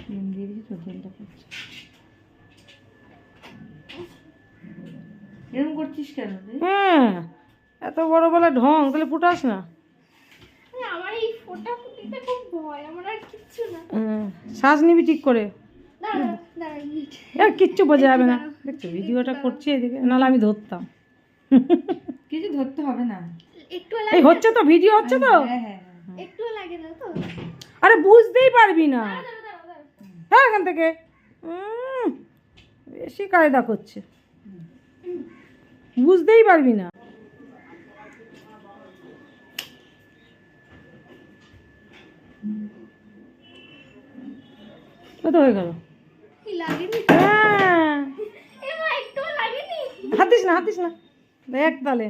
নুন দিয়ে দিয়েছি তো তেলটা করছে। এরকম করছিস কেন? হ্যাঁ, এত বড় বলে ঢং, তাহলে ফুটাস না। আমার এই ফোঁটা ফুটিতে খুব ভয়, আমার আর কিচ্ছু না। শ্বাস নিবি ঠিক করে, দাঁড়া দাঁড়া মিনিট। আর কিচ্ছু বোঝা যাবে না। দেখছো ভিডিওটা করছি এদিকে, নাহলে আমি ধরতাম। কিছু ধরতে হবে না। একটু এই হচ্ছে তো, ভিডিও হচ্ছে তো। হ্যাঁ হ্যাঁ একটু লাগে না তো? আরে বুঝতেই পারবি না। দাঁড়া দাঁড়া দাঁড়া। হ্যাঁ, এখান থেকে বেশি কায়দা করছে, বুঝতেই পারবি না। তো হয়ে গেল। কি লাগেনি? হ্যাঁ, এমা একটু লাগেনি। হাতিস না, হাতিস না, দেখ তাহলে।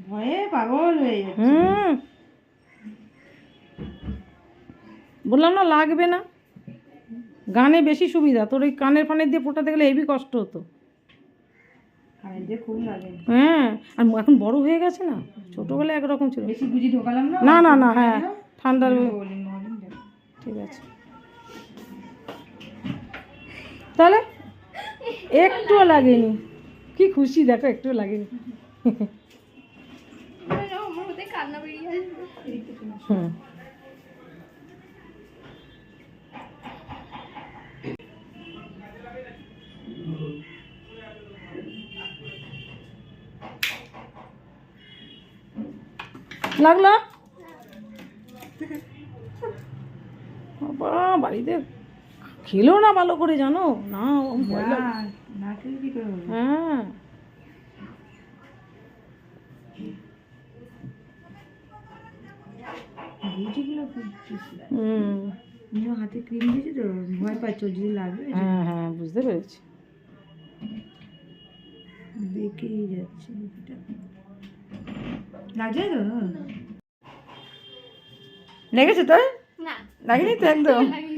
ভয়ে পাগল হয়ে যাচ্ছে। বললাম না লাগবে না, গানে বেশি সুবিধা। তোর ওই কানের ফানের দিয়ে ফোটাতে গেলে হেভি কষ্ট হতো। কারেন্ট যে খুব লাগে। হ্যাঁ, আর এখন বড় হয়ে গেছে না, ছোটবেলায় একরকম ছিল। বেশি বুঝি ঢোকালাম না। না না না, হ্যাঁ ঠান্ডার। বলিন বলিন দেখ। ঠিক আছে, তাহলে একটুও লাগেনি। কি খুশি দেখো, একটুও লাগেনি। আমার মধ্যে কান্না বেরিয়ে আসবে। হুম, লাগলো? বাবা, বাড়িতে খেলো না ভালো করে, জানো না? ভয় লাগে। না খেলে কি করে হবে? হ্যাঁ, বুঝিগুলো খুঁজছিস। হুম, হাতে ক্রিম দিয়েছি তো, ভয় পাচ্ছ যদি লাগবে। হ্যাঁ হ্যাঁ, বুঝতে পেরেছি। দেখেই যাচ্ছে। লাগছে তো? লেগেছে তোর? না লাগেনি তো একদম? লাগেনি।